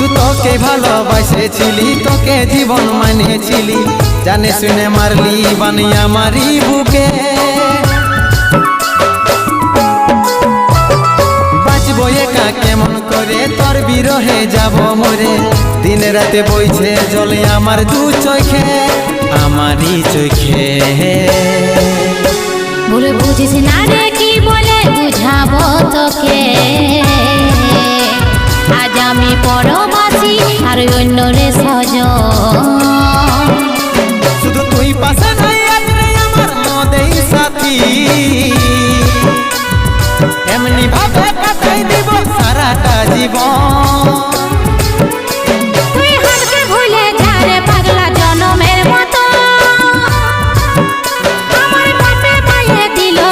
শুধু তোকে ভালোবাসেছিলি, তোকে জীবন মানেছিলি, জানে শুনে মারলি বানিয়ে আমারই বুকে। বাঁচবো একা কেমন করে, তোর বিরহে যাব মরে, দিনে রাতে বইছে জলে আমার দু চোখে, আমারই চোখে। বলে বুঝিস না রে কি বলে বুঝাবো তোকে, আজ আমি পরবাসী আর অন্য রে সজন। শুধু তুই পাশে নাই আজ রে আমার মদেই সাথী, এমনি ভাবে কাটাই দিব সারাটা জীবন।